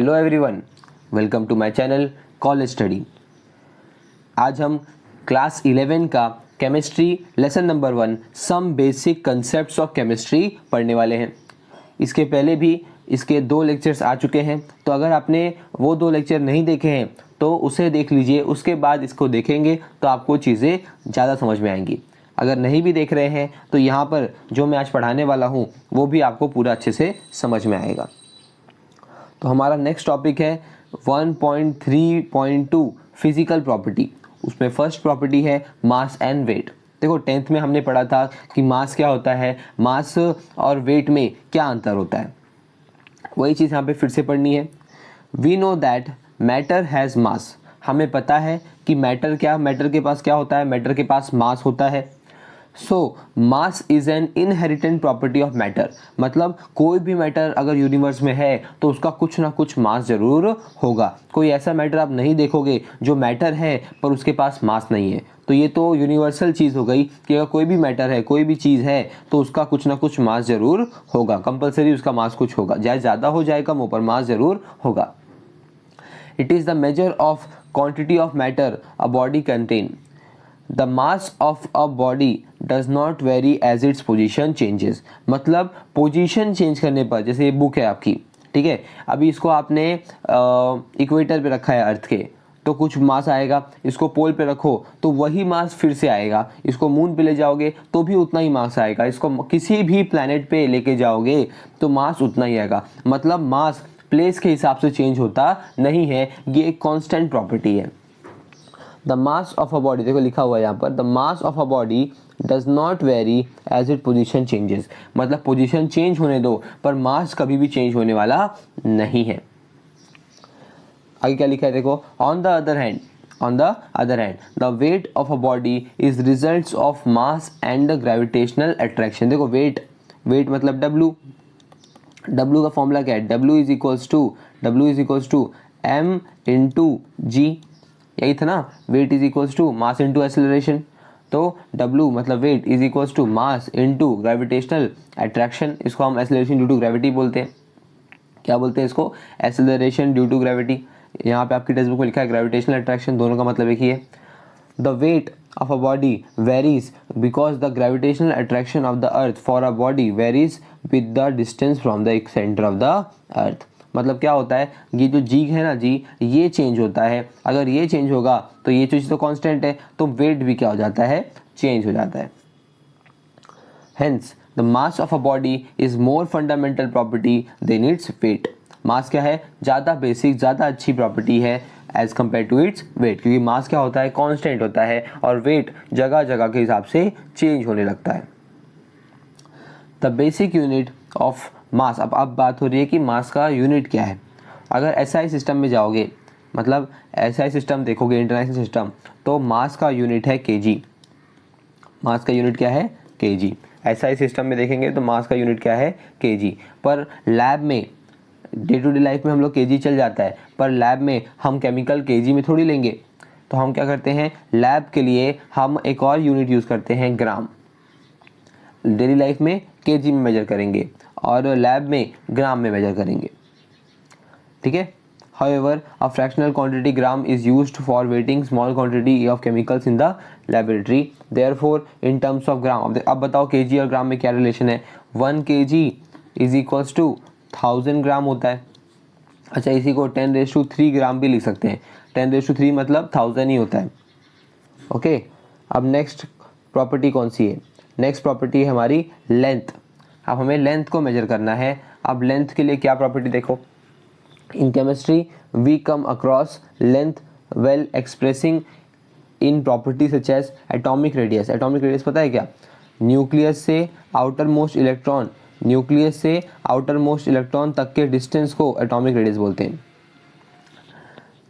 Hello everyone, welcome to my channel college study. आज हम class 11 का chemistry lesson number 1 some basic concepts of chemistry पढ़ने वाले हैं। इसके पहले भी इसके 2 लेक्चर्स आ चुके हैं, तो अगर आपने वो 2 लेक्चर नहीं देखे हैं तो उसे देख लीजिए, उसके बाद इसको देखेंगे तो आपको चीज़ें ज़्यादा समझ में आएंगी। अगर नहीं भी देख रहे हैं तो यहाँ पर जो मैं आज पढ़ाने वाला हूँ वो भी आपको पूरा अच्छे से समझ में आएगा। तो हमारा नेक्स्ट टॉपिक है 1.3.2 फिजिकल प्रॉपर्टी। उसमें फर्स्ट प्रॉपर्टी है मास एंड वेट। देखो 10th में हमने पढ़ा था कि मास क्या होता है, मास और वेट में क्या अंतर होता है, वही चीज़ यहाँ पे फिर से पढ़नी है। We know that matter has mass. हमें पता है कि मैटर के पास क्या होता है, मैटर के पास मास होता है। So mass is an inherent property of matter. मतलब कोई भी मैटर अगर यूनिवर्स में है तो उसका कुछ ना कुछ मास जरूर होगा। कोई ऐसा मैटर आप नहीं देखोगे जो मैटर है पर उसके पास मास नहीं है। तो ये तो यूनिवर्सल चीज़ हो गई कि अगर कोई भी मैटर है, कोई भी चीज़ है तो उसका कुछ ना कुछ मास जरूर होगा। कंपलसरी उसका मास कुछ होगा, चाहे ज़्यादा हो जाए कम हो, पर मास जरूर होगा। It is the measure of quantity of matter a body contain. The mass of a body does not vary as its position changes। मतलब पोजीशन चेंज करने पर, जैसे ये बुक है आपकी, ठीक है, अभी इसको आपने इक्वेटर पे रखा है अर्थ के, तो कुछ मास आएगा। इसको पोल पे रखो तो वही मास फिर से आएगा। इसको मून पे ले जाओगे तो भी उतना ही मास आएगा। इसको किसी भी प्लैनेट पे लेके जाओगे तो मास उतना ही आएगा। मतलब मास प्लेस के हिसाब से चेंज होता नहीं है, ये एक कांस्टेंट प्रॉपर्टी है। The mass of a body, देखो लिखा हुआ है यहाँ पर, the mass of a body does not vary as it position changes. मतलब पोजिशन चेंज होने दो पर मास कभी भी चेंज होने वाला नहीं है। आगे क्या लिखा है देखो, on the other hand the weight of a body is result of mass and gravitational attraction. देखो वेट मतलब W का फॉर्मूला क्या है, W is equals to M into G, यही था ना। Weight is equals to mass into acceleration. तो W मतलब weight is equals to mass into gravitational attraction. इसको हम एक्सेलरेशन ड्यू टू ग्रेविटी बोलते हैं। क्या बोलते हैं इसको? Acceleration due to gravity. यहाँ पे आपकी टेक्स्ट बुक में लिखा है ग्रेविटेशनल अट्रैक्शन, दोनों का मतलब एक ही है। The weight of a body varies because the gravitational attraction of the earth for a body varies with the distance from the centre of the earth. मतलब क्या होता है, ये जो जी है ना, जी ये चेंज होता है। अगर ये चेंज होगा तो ये चीज़ तो कांस्टेंट है, तो वेट भी क्या हो जाता है, चेंज हो जाता है। Hence the mass of a body is more fundamental property than its weight. Mass क्या है, ज़्यादा बेसिक, ज़्यादा अच्छी प्रॉपर्टी है as compared to its weight, क्योंकि मास क्या होता है, कांस्टेंट होता है, और वेट जगह जगह के हिसाब से चेंज होने लगता है। The basic unit of mass, अब बात हो रही है कि मास का यूनिट क्या है। अगर एसआई सिस्टम में जाओगे, मतलब एसआई सिस्टम देखोगे, इंटरनेशनल सिस्टम, तो मास का यूनिट है केजी। मास का यूनिट क्या है, केजी। एसआई सिस्टम में देखेंगे तो मास का यूनिट क्या है, केजी। पर लैब में, डे टू डे लाइफ में हम लोग केजी चल जाता है, पर लैब में हम केमिकल केजी में थोड़ी लेंगे। तो हम क्या करते हैं, लैब के लिए हम एक और यूनिट यूज़ करते हैं, ग्राम। डेली लाइफ में केजी में मेजर करेंगे और लैब में ग्राम में मेजर करेंगे, ठीक है। However, a fractional quantity gram is used for weighting small quantity of chemicals in the laboratory. Therefore, in terms of gram, अब बताओ केजी और ग्राम में क्या रिलेशन है। 1 kg इज इक्वल्स टू 1000 ग्राम होता है। अच्छा, इसी को 10�3 ग्राम भी लिख सकते हैं। 10�3 मतलब 1000 ही होता है। ओके, अब नेक्स्ट प्रॉपर्टी कौन सी है, नेक्स्ट प्रॉपर्टी है हमारी लेंथ। अब हमें लेंथ को मेजर करना है। अब लेंथ के लिए क्या प्रॉपर्टी देखो, in chemistry we come across length well expressing in property such as atomic radius. Atomic radius पता है क्या, न्यूक्लियस से आउटर मोस्ट इलेक्ट्रॉन तक के डिस्टेंस को एटॉमिक रेडियस बोलते हैं।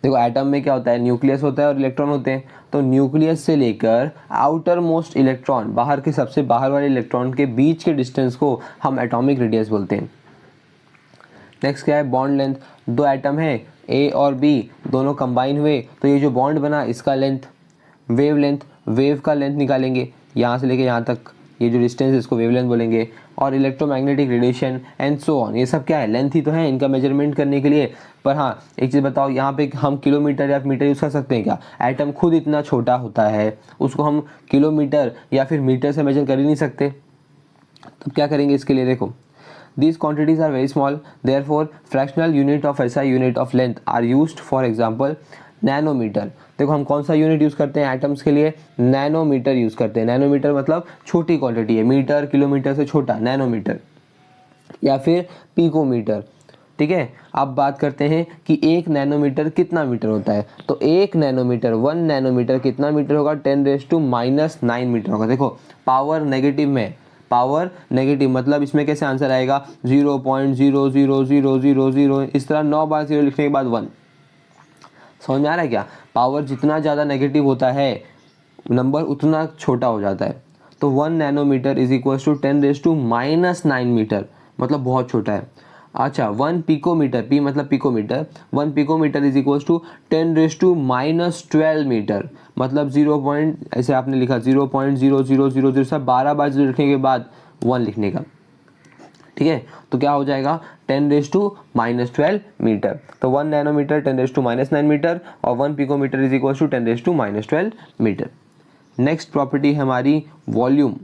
देखो एटम में क्या होता है, न्यूक्लियस होता है और इलेक्ट्रॉन होते हैं। तो न्यूक्लियस से लेकर आउटर मोस्ट इलेक्ट्रॉन, बाहर के सबसे बाहर वाले इलेक्ट्रॉन के बीच के डिस्टेंस को हम एटॉमिक रेडियस बोलते हैं। नेक्स्ट क्या है, बॉन्ड लेंथ। दो एटम है ए और बी, दोनों कंबाइन हुए तो ये जो बॉन्ड बना इसका लेंथ। वेव लेंथ, वेव का लेंथ निकालेंगे, यहाँ से लेके यहाँ तक, ये जो डिस्टेंस इसको वेवलेंथ बोलेंगे, और electromagnetic radiation and so on, ये सब क्या है, लेंथ ही तो है इनका मेजरमेंट करने के लिए। पर हाँ एक चीज़ बताओ, यहाँ पे हम किलोमीटर या मीटर यूज़ कर सकते हैं क्या? एटम खुद इतना छोटा होता है, उसको हम किलोमीटर या फिर मीटर से मेजर कर ही नहीं सकते। तब क्या करेंगे इसके लिए, देखो these quantities are very small, therefore fractional unit of SI unit of length are used, for example nanometre. देखो हम कौन सा यूनिट यूज़ करते हैं एटम्स के लिए, नैनोमीटर यूज़ करते हैं। नैनोमीटर मतलब छोटी क्वांटिटी है, मीटर किलोमीटर से छोटा नैनोमीटर, या फिर पिकोमीटर। ठीक है, अब बात करते हैं कि एक नैनोमीटर कितना मीटर होता है। तो एक नैनोमीटर 1 नैनोमीटर कितना मीटर होगा, 10⁻⁹ मीटर होगा। देखो पावर नेगेटिव में, पावर नेगेटिव मतलब इसमें कैसे आंसर आएगा, 0.00000, इस तरह 9 बार 0 लिखने के बाद 1। समझ में आ रहा है क्या? पावर जितना ज़्यादा नेगेटिव होता है नंबर उतना छोटा हो जाता है। तो 1 nanometre is equal to 10⁻⁹ metre, मतलब बहुत छोटा है। अच्छा 1 पिकोमीटर, पी मतलब picometre, 1 picometre is equal to 10⁻12 metre, मतलब 0. ऐसे आपने लिखा 0.0000, सब 12 बार 0 लिखने के बाद 1 लिखने का। ठीक है, तो क्या हो जाएगा 10⁻12 मीटर। तो 1 नैनोमीटर 10⁻⁹ मीटर और 1 picometre is equal to 10⁻12 metre. Next property है हमारी वॉल्यूम।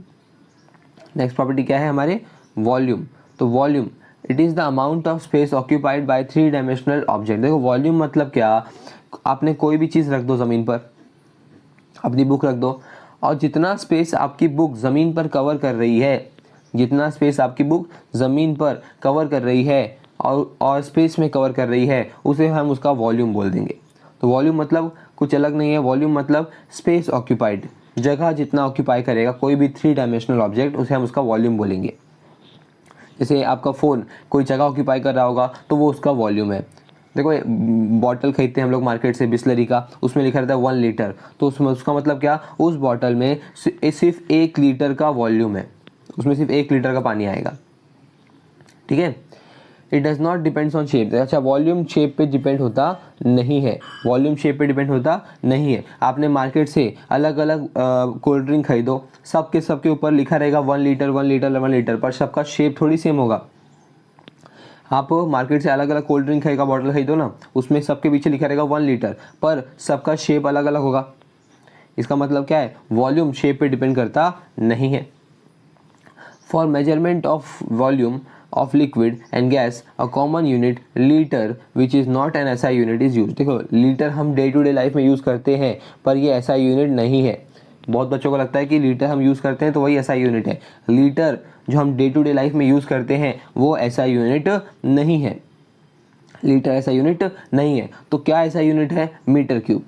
नेक्स्ट प्रॉपर्टी क्या है हमारे, वॉल्यूम। तो volume it is the amount of space occupied by 3 dimensional object. देखो वॉल्यूम मतलब क्या, आपने कोई भी चीज़ रख दो ज़मीन पर, अपनी बुक रख दो, और जितना स्पेस आपकी बुक ज़मीन पर कवर कर रही है, जितना स्पेस आपकी बुक ज़मीन पर कवर कर रही है और स्पेस में कवर कर रही है, उसे हम उसका वॉल्यूम बोल देंगे। तो वॉल्यूम मतलब कुछ अलग नहीं है, वॉल्यूम मतलब स्पेस ऑक्यूपाइड, जगह जितना ऑक्यूपाई करेगा कोई भी 3 डायमेंशनल ऑब्जेक्ट, उसे हम उसका वॉल्यूम बोलेंगे। जैसे आपका फ़ोन कोई जगह ऑक्यूपाई कर रहा होगा तो वो उसका वॉल्यूम है। देखो बॉटल खरीदते हैं हम लोग मार्केट से बिस्लरी का, उसमें लिखा रहता है 1 लीटर, तो उसमें उसका मतलब क्या, उस बॉटल में सिर्फ 1 लीटर का वॉल्यूम है, उसमें सिर्फ 1 लीटर का पानी आएगा। ठीक है, it does not depends on shape. अच्छा वॉल्यूम शेप पे डिपेंड होता नहीं है, वॉल्यूम शेप पे डिपेंड होता नहीं है। आपने मार्केट से अलग अलग कोल्ड ड्रिंक खरीदो, सबके ऊपर लिखा रहेगा 1 लीटर 1 लीटर 1 लीटर, पर सबका शेप थोड़ी सेम होगा। आप मार्केट से अलग अलग कोल्ड ड्रिंक का बॉटल खरीदो ना, उसमें सबके पीछे लिखा रहेगा 1 लीटर, पर सबका शेप अलग अलग होगा। इसका मतलब क्या है, वॉल्यूम शेप पे डिपेंड करता नहीं है। For measurement of volume of liquid and gas a common unit liter which is not an SI unit is used। देखो लीटर हम डे टू डे लाइफ में यूज़ करते हैं, पर ये SI यूनिट नहीं है। बहुत बच्चों को लगता है कि लीटर हम यूज़ करते हैं तो वही SI यूनिट है। लीटर जो हम डे टू डे लाइफ में यूज़ करते हैं वो SI यूनिट नहीं है, लीटर SI यूनिट नहीं है। तो क्या SI यूनिट है, metre cube.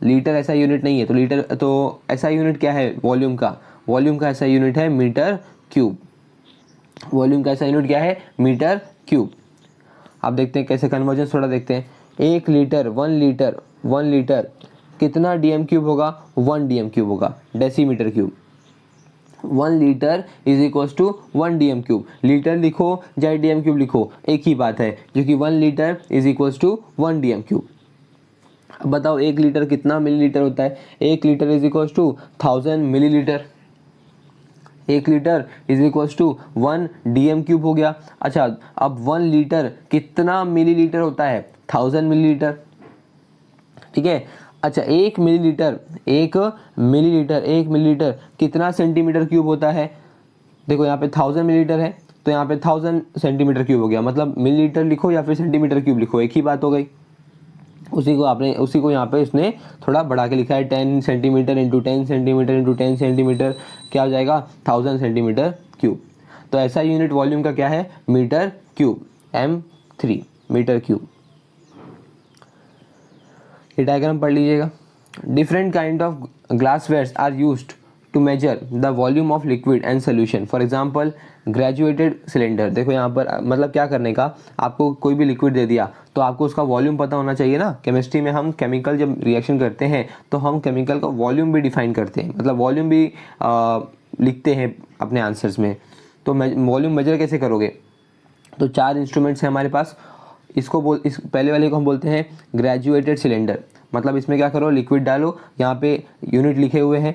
Litre SI unit नहीं है, तो लीटर तो SI यूनिट क्या है, वॉल्यूम का, वॉल्यूम का SI यूनिट है मीटर क्यूब। वॉल्यूम का SI यूनिट क्या है, मीटर क्यूब। आप देखते हैं कैसे कन्वर्जन, थोड़ा देखते हैं। 1 लीटर 1 लीटर कितना DM क्यूब होगा, 1 DM क्यूब होगा, decimetre cube. 1 litre is equal to 1 DM cube. Litre लिखो चाहे DM क्यूब लिखो एक ही बात है, क्योंकि 1 litre is equal to 1 DM cube. अब बताओ 1 लीटर कितना मिलीलीटर होता है, 1 litre is equal to 1000 millilitre. 1 litre is equal to 1 DM cube हो गया। अच्छा अब 1 लीटर कितना मिलीलीटर होता है, 1000 मिलीलीटर। ठीक है, अच्छा 1 मिलीलीटर कितना सेंटीमीटर क्यूब होता है। देखो यहाँ पे 1000 मिलीलीटर है तो यहाँ पे 1000 सेंटीमीटर क्यूब हो गया, मतलब मिलीलीटर लिखो या फिर सेंटीमीटर क्यूब लिखो एक ही बात हो गई। उसी को यहाँ पे इसने थोड़ा बढ़ा के लिखा है, 10 centimetre into 10 centimetre into 10 centimetre, क्या हो जाएगा 1000 सेंटीमीटर क्यूब। तो ऐसा यूनिट वॉल्यूम का क्या है, metre cube, M3 metre cube. ये डायग्राम पढ़ लीजिएगा। Different kind of glasswares are used to measure the volume of liquid and solution. For example graduated cylinder. देखो यहाँ पर मतलब क्या करने का, आपको कोई भी लिक्विड दे दिया तो आपको उसका वॉल्यूम पता होना चाहिए ना। केमिस्ट्री में हम केमिकल जब रिएक्शन करते हैं तो हम केमिकल का वॉल्यूम भी डिफाइन करते हैं, मतलब वॉल्यूम भी लिखते हैं अपने आंसर्स में। तो वॉल्यूम मेजर कैसे करोगे, तो 4 इंस्ट्रूमेंट्स हैं हमारे पास। इस पहले वाले को हम बोलते हैं ग्रेजुएटेड सिलेंडर। मतलब इसमें क्या करो, लिक्विड डालो, यहाँ पे यूनिट लिखे हुए हैं,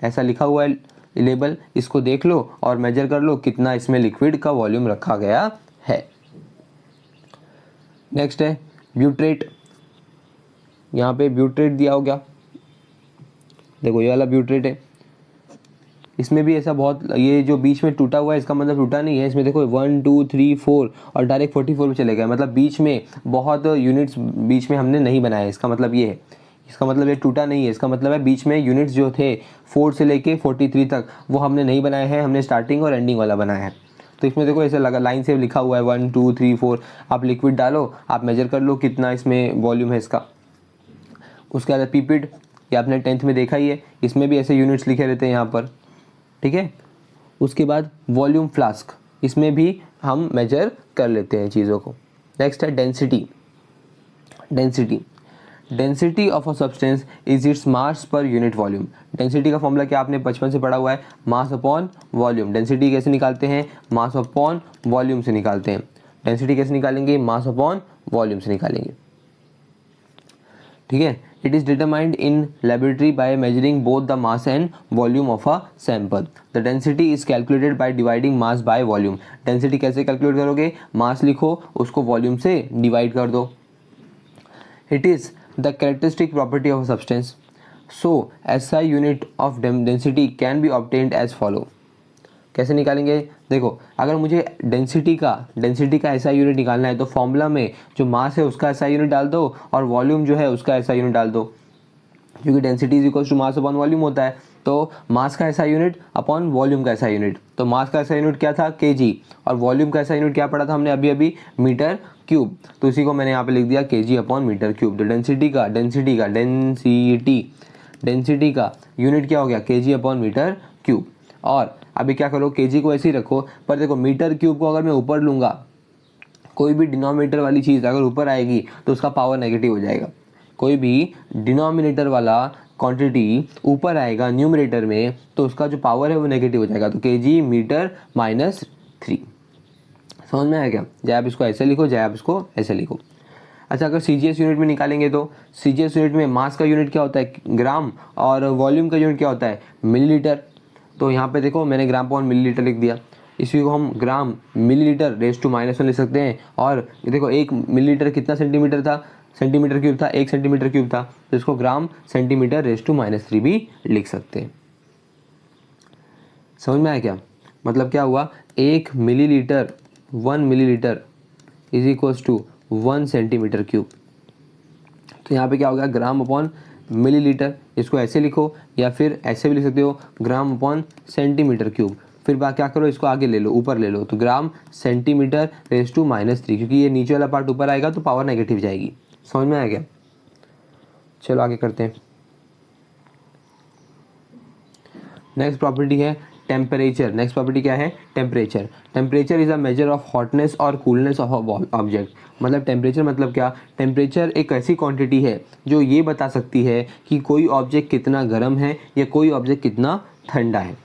ऐसा लिखा हुआ है, लेबल, इसको देख लो और मेजर कर लो कितना इसमें लिक्विड का वॉल्यूम रखा गया है। नेक्स्ट है ब्यूट्रेट। यहाँ पे ब्यूट्रेट दिया हो गया, देखो ये वाला ब्यूट्रेट है। इसमें भी ऐसा बहुत, ये जो बीच में टूटा हुआ है इसका मतलब टूटा नहीं है, इसमें देखो 1 2 3 4 और डायरेक्ट 44 पे चले गए, मतलब बीच में बहुत यूनिट्स बीच में हमने नहीं बनाया है, इसका मतलब ये है। इसका मतलब ये टूटा नहीं है, इसका मतलब है बीच में यूनिट्स जो थे 4 से लेके 43 तक वो हमने नहीं बनाए हैं, हमने स्टार्टिंग और एंडिंग वाला बनाया है। तो इसमें देखो ऐसे लगा लाइन से लिखा हुआ है 1 2 3 4, आप लिक्विड डालो, आप मेजर कर लो कितना इसमें वॉल्यूम है इसका। उसके बाद पीपिड, ये आपने 10th में देखा ही है, इसमें भी ऐसे यूनिट्स लिखे रहते हैं यहाँ पर, ठीक है। उसके बाद वॉल्यूम फ्लास्क, इसमें भी हम मेजर कर लेते हैं चीज़ों को। नेक्स्ट है density. Density of a substance is its mass per unit volume. Density का फॉर्मूला क्या आपने बचपन से पढ़ा हुआ है, मास अपॉन वॉल्यूम। डेंसिटी कैसे निकालते हैं, मास अपॉन वॉल्यूम से निकालते हैं। डेंसिटी कैसे निकालेंगे, मास अपॉन वॉल्यूम से निकालेंगे, ठीक है। It is determined in laboratory by measuring both the mass and volume of a sample. The density is calculated by dividing mass by volume. Density कैसे calculate करोगे, mass लिखो उसको volume से divide कर दो। It is the characteristic property of a substance. So SI unit of density can be obtained as follow. कैसे निकालेंगे, देखो अगर मुझे डेंसिटी का ऐसा यूनिट निकालना है तो फॉर्मूला में जो मास है उसका ऐसा यूनिट डाल दो और वॉल्यूम जो है उसका ऐसा यूनिट डाल दो, क्योंकि density is equal to mass upon volume होता है। तो मास का ऐसा यूनिट अपॉन वॉल्यूम का ऐसा यूनिट, तो मास का ऐसा यूनिट क्या था केजी और वॉल्यूम का ऐसा यूनिट क्या पढ़ा था हमने अभी अभी, मीटर क्यूब। तो इसी को मैंने यहाँ पे लिख दिया केजी अपॉन मीटर क्यूब। तो डेंसिटी का यूनिट क्या हो गया, केजी अपॉन मीटर क्यूब। और अभी क्या करो, केजी को ऐसे ही रखो, पर देखो मीटर क्यूब को अगर मैं ऊपर लूँगा, कोई भी डिनोमिनेटर वाली चीज़ अगर ऊपर आएगी तो उसका पावर नेगेटिव हो जाएगा। कोई भी डिनोमिनेटर वाला क्वांटिटी ऊपर आएगा न्यूमरेटर में तो उसका जो पावर है वो नेगेटिव हो जाएगा। तो केजी मीटर -3, समझ में आया क्या। चाहे आप इसको ऐसे लिखो, चाहे आप इसको ऐसे लिखो। अच्छा, अगर सीजीएस यूनिट में निकालेंगे तो सीजीएस यूनिट में मास का यूनिट क्या होता है, ग्राम, और वॉल्यूम का यूनिट क्या होता है, मिलीलीटर। तो यहाँ पे देखो मैंने ग्राम पर मिलीलीटर लिख दिया, इसी को हम ग्राम मिलीलीटर रेज़ टू -1 लिख सकते हैं। और देखो 1 मिलीलीटर कितना सेंटीमीटर था, सेंटीमीटर क्यूब था, 1 सेंटीमीटर क्यूब था, तो इसको ग्राम सेंटीमीटर रेज़ टू -3 भी लिख सकते हैं। समझ में आया क्या, मतलब क्या हुआ, 1 millilitre 1 millilitre is equals to 1 centimetre cube. तो यहाँ पे क्या होगा, ग्राम अपॉन मिलीलीटर, इसको ऐसे लिखो या फिर ऐसे भी लिख सकते हो, ग्राम अपॉन सेंटीमीटर क्यूब। फिर बात क्या करो, इसको आगे ले लो, ऊपर ले लो, तो ग्राम सेंटीमीटर रेज़ टू -3, क्योंकि ये नीचे वाला पार्ट ऊपर आएगा तो पावर नेगेटिव जाएगी। समझ में आया क्या, चलो आगे करते हैं। नेक्स्ट प्रॉपर्टी है टेम्परेचर। नेक्स्ट प्रॉपर्टी क्या है, temperature. Temperature is a major of hotness और कूलनेस ऑफ ऑब्जेक्ट। मतलब टेम्परेचर मतलब क्या, टेम्परेचर एक ऐसी क्वांटिटी है जो ये बता सकती है कि कोई ऑब्जेक्ट कितना गर्म है या कोई ऑब्जेक्ट कितना ठंडा है,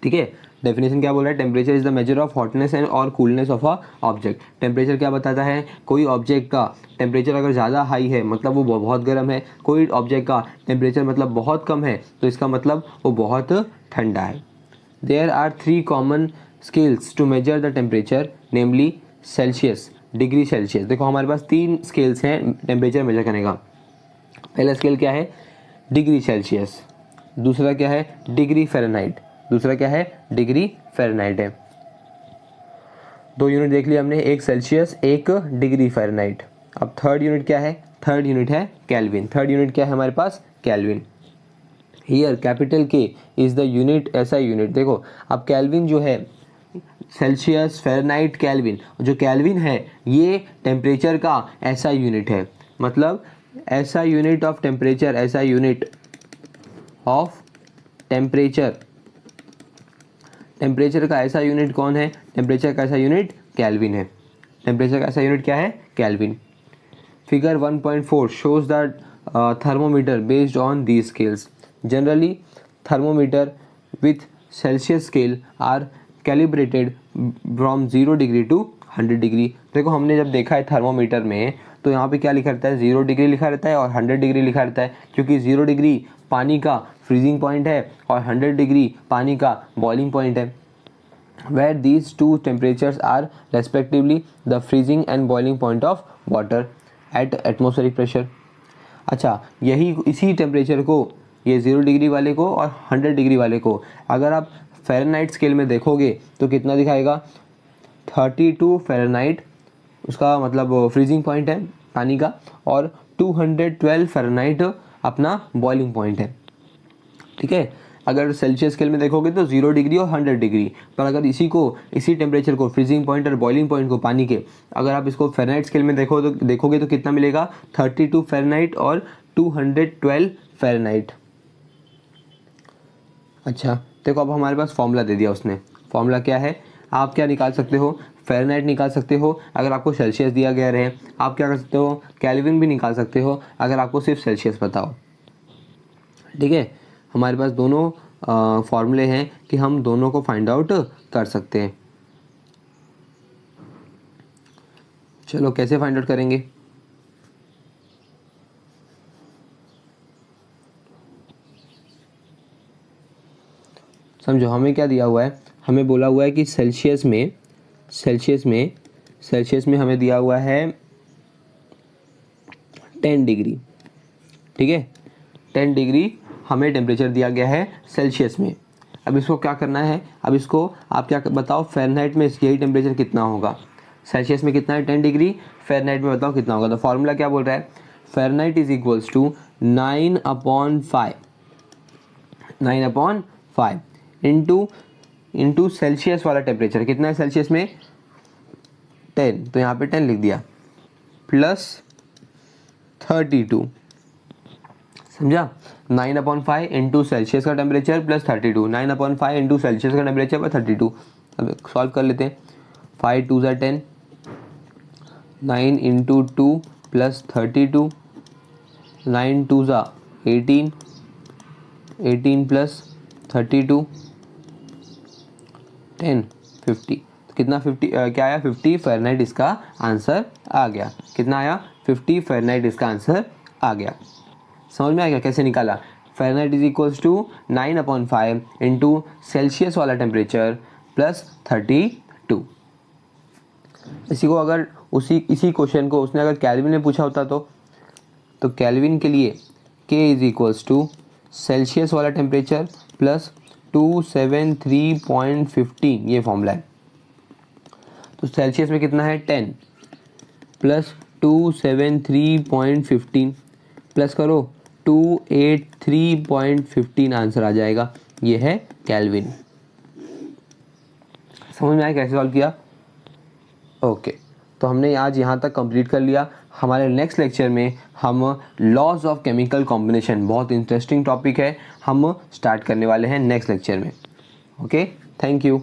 ठीक है। डेफिनेशन क्या बोल रहा है, temperature is the measure of hotness and और coolness of a object. Temperature क्या बताता है, कोई ऑब्जेक्ट का टेम्परेचर अगर ज़्यादा हाई है मतलब वो बहुत गर्म है, कोई ऑब्जेक्ट का टेम्परेचर मतलब बहुत कम है तो इसका मतलब वो बहुत ठंडा है। There are 3 common scales to measure the temperature, namely Celsius, degree Celsius. देखो हमारे पास 3 स्केल्स हैं टेम्परेचर मेजर करने का। पहला स्केल क्या है, डिग्री सेल्सियस, दूसरा क्या है, डिग्री फ़ारेनहाइट, दूसरा क्या है, डिग्री फ़ारेनहाइट है। 2 यूनिट देख लिया हमने, एक सेल्सियस एक डिग्री फ़ारेनहाइट। अब थर्ड यूनिट क्या है, थर्ड यूनिट है केल्विन। थर्ड यूनिट क्या है हमारे पास, केल्विन। हियर कैपिटल के इज़ द यूनिट, ऐसा यूनिट। देखो अब केल्विन जो है, सेल्सियस फ़ारेनहाइट केल्विन, जो केल्विन है ये टेम्परेचर का ऐसा यूनिट है, मतलब ऐसा यूनिट ऑफ टेम्परेचर, ऐसा यूनिट ऑफ टेम्परेचर। टेम्परेचर का ऐसा यूनिट कौन है, टेम्परेचर का ऐसा यूनिट केल्विन है। टेम्परेचर का ऐसा यूनिट क्या है, kelvin. Figure 1.4 shows that thermometer based on these scales. Generally, thermometer with Celsius scale are calibrated from 0 degree to 100 degree. देखो हमने जब देखा है थर्मोमीटर में तो यहाँ पे क्या लिखा रहता है, 0 डिग्री लिखा रहता है और 100 डिग्री लिखा रहता है, क्योंकि 0 डिग्री पानी का फ्रीजिंग पॉइंट है और 100 डिग्री पानी का बॉइलिंग पॉइंट है। Where these two temperatures are respectively the freezing and boiling point of water at atmospheric pressure। अच्छा, यही इसी टेम्परेचर को, ये 0 डिग्री वाले को और 100 डिग्री वाले को अगर आप फ़ारेनहाइट स्केल में देखोगे तो कितना दिखाएगा, 32 फ़ारेनहाइट उसका मतलब फ्रीजिंग पॉइंट है पानी का, और 212 फ़ारेनहाइट अपना बॉइलिंग पॉइंट है। ठीक है, अगर सेल्सियस स्केल में देखोगे तो 0 डिग्री और 100 डिग्री, पर अगर इसी टेम्परेचर को, फ्रीजिंग पॉइंट और बॉइलिंग पॉइंट को पानी के, अगर आप इसको फ़ारेनहाइट स्केल में देखोगे तो कितना मिलेगा, 32 फ़ारेनहाइट और 212 फ़ारेनहाइट। अच्छा देखो, अब हमारे पास फॉर्मूला दे दिया उसने। फॉर्मूला क्या है, आप क्या निकाल सकते हो, फ़ारेनहाइट निकाल सकते हो अगर आपको सेल्सियस दिया गया रहे। आप क्या कर सकते हो, केल्विन भी निकाल सकते हो अगर आपको सिर्फ सेल्सियस पता हो। ठीक है, हमारे पास दोनों फॉर्मूले हैं कि हम दोनों को फाइंड आउट कर सकते हैं। चलो कैसे फाइंड आउट करेंगे, समझो। हमें क्या दिया हुआ है, हमें बोला हुआ है कि सेल्सियस में हमें दिया हुआ है 10 डिग्री। ठीक है, 10 डिग्री हमें टेम्परेचर दिया गया है सेल्सियस में। अब इसको क्या करना है, अब इसको आप क्या बताओ, फ़ारेनहाइट में यही टेम्परेचर कितना होगा, सेल्सियस में कितना है 10 डिग्री, फ़ारेनहाइट में बताओ कितना होगा। तो फार्मूला क्या बोल रहा है, Fahrenheit is equals to 9/5 into Celsius वाला टेम्परेचर कितना है सेल्सियस में 10, तो यहाँ पे 10 लिख दिया, प्लस 32, समझा। 9/5 इंटू सेल्सियस का टेम्परेचर प्लस 32, 9/5 इंटू सेल्सियस का टेम्परेचर प्लस 32। अब सॉल्व कर लेते हैं, 5 2 ज़ा 10, 9 इंटू 2 प्लस 32, 9 2 ज़ा 18, 18 प्लस 32, 10 50। तो कितना 50 क्या आया, 50 फ़ारेनहाइट इसका आंसर आ गया। कितना आया, 50 फ़ारेनहाइट इसका आंसर आ गया। समझ में आ गया कैसे निकाला। Fahrenheit is equals to 9/5 into Celsius वाला टेम्परेचर प्लस 32। इसी को अगर इसी क्वेश्चन को उसने अगर केल्विन में पूछा होता तो केल्विन के लिए K is equals to Celsius वाला टेम्परेचर प्लस 273.15, ये फॉर्मूला है। तो सेल्सियस में कितना है 10 प्लस 273.15 प्लस करो 283.15 आंसर आ जाएगा। ये है केल्विन। समझ में आया कैसे सॉल्व किया। ओके, तो हमने आज यहाँ तक कंप्लीट कर लिया। हमारे नेक्स्ट लेक्चर में हम लॉज ऑफ केमिकल कॉम्बिनेशन, बहुत इंटरेस्टिंग टॉपिक है, हम स्टार्ट करने वाले हैं नेक्स्ट लेक्चर में। Okay, thank you.